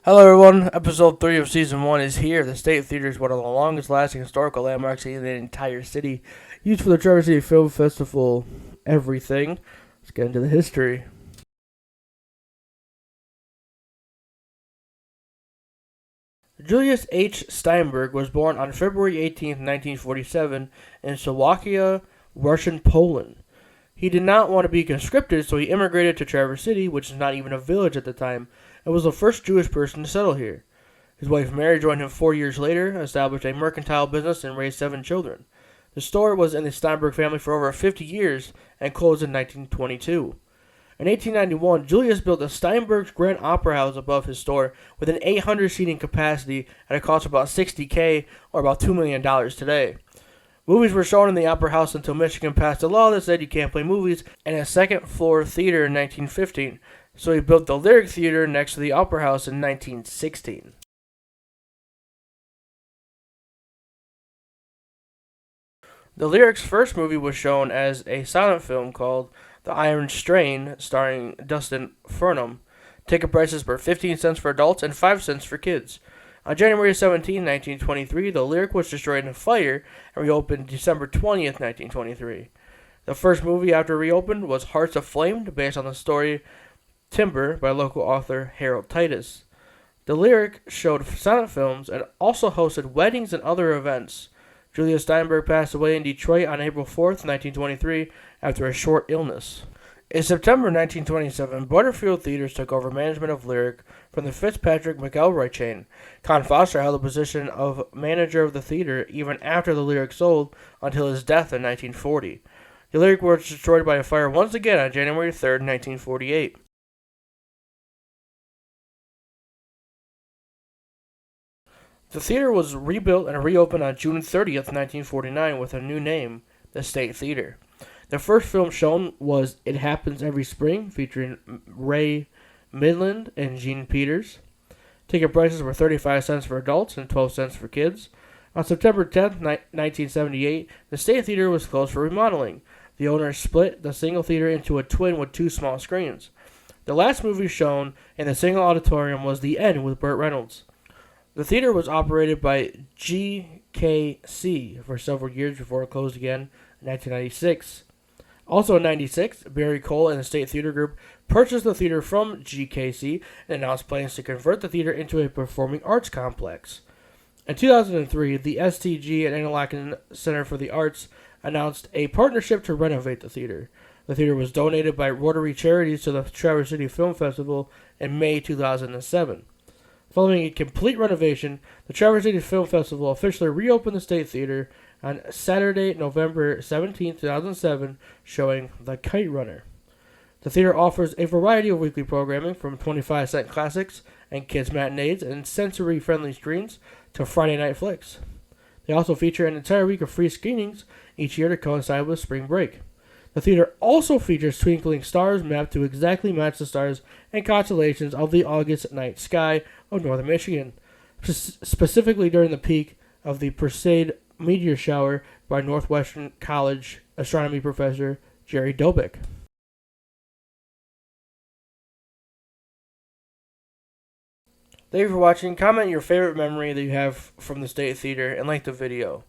Hello everyone, episode 3 of season 1 is here. The State Theater is one of the longest lasting historical landmarks in the entire city, used for the Traverse City Film Festival everything. Let's get into the history. Julius H. Steinberg was born on February 18, 1947 in Slovakia, Russian Poland. He did not want to be conscripted, so he immigrated to Traverse City, which is not even a village at the time, and was the first Jewish person to settle here. His wife Mary joined him 4 years later, established a mercantile business, and raised 7 children. The store was in the Steinberg family for over 50 years and closed in 1922. In 1891, Julius built the Steinberg's Grand Opera House above his store with an 800-seating capacity at a cost of about $60K or about $2 million today. Movies were shown in the Opera House until Michigan passed a law that said you can't play movies in a second-floor theater in 1915, so he built the Lyric Theater next to the Opera House in 1916. The Lyric's first movie was shown as a silent film called The Iron Strain, starring Dustin Furnham. Ticket prices were 15 cents for adults and 5 cents for kids. On January 17, 1923, the Lyric was destroyed in a fire and reopened December 20th, 1923. The first movie after reopened was Hearts Aflamed, based on the story Timber by local author Harold Titus. The Lyric showed silent films and also hosted weddings and other events. Julius Steinberg passed away in Detroit on April 4th, 1923, after a short illness. In September 1927, Butterfield Theaters took over management of Lyric from the Fitzpatrick McElroy chain. Con Foster held the position of manager of the theater even after the Lyric sold until his death in 1940. The Lyric was destroyed by a fire once again on January 3rd, 1948. The theater was rebuilt and reopened on June 30th, 1949 with a new name, the State Theater. The first film shown was It Happens Every Spring, featuring Ray Midland and Gene Peters. Ticket prices were 35 cents for adults and 12 cents for kids. On September 10th, 1978, the State Theater was closed for remodeling. The owners split the single theater into a twin with 2 small screens. The last movie shown in the single auditorium was The End with Burt Reynolds. The theater was operated by GKC for several years before it closed again in 1996. Also in 1996, Barry Cole and the State Theater Group purchased the theater from GKC and announced plans to convert the theater into a performing arts complex. In 2003, the STG and Interlochen Center for the Arts announced a partnership to renovate the theater. The theater was donated by Rotary Charities to the Traverse City Film Festival in May 2007. Following a complete renovation, the Traverse City Film Festival officially reopened the State Theater on Saturday, November 17, 2007, showing The Kite Runner. The theater offers a variety of weekly programming, from 25-cent classics and kids' matinees and sensory-friendly screens to Friday night flicks. They also feature an entire week of free screenings each year to coincide with spring break. The theater also features twinkling stars mapped to exactly match the stars and constellations of the August night sky of northern Michigan, specifically during the peak of the Perseid meteor shower by Northwestern College astronomy professor Jerry Dobick. Thank you for watching. Comment your favorite memory that you have from the State Theater and like the video.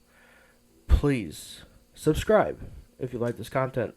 Please subscribe if you like this content.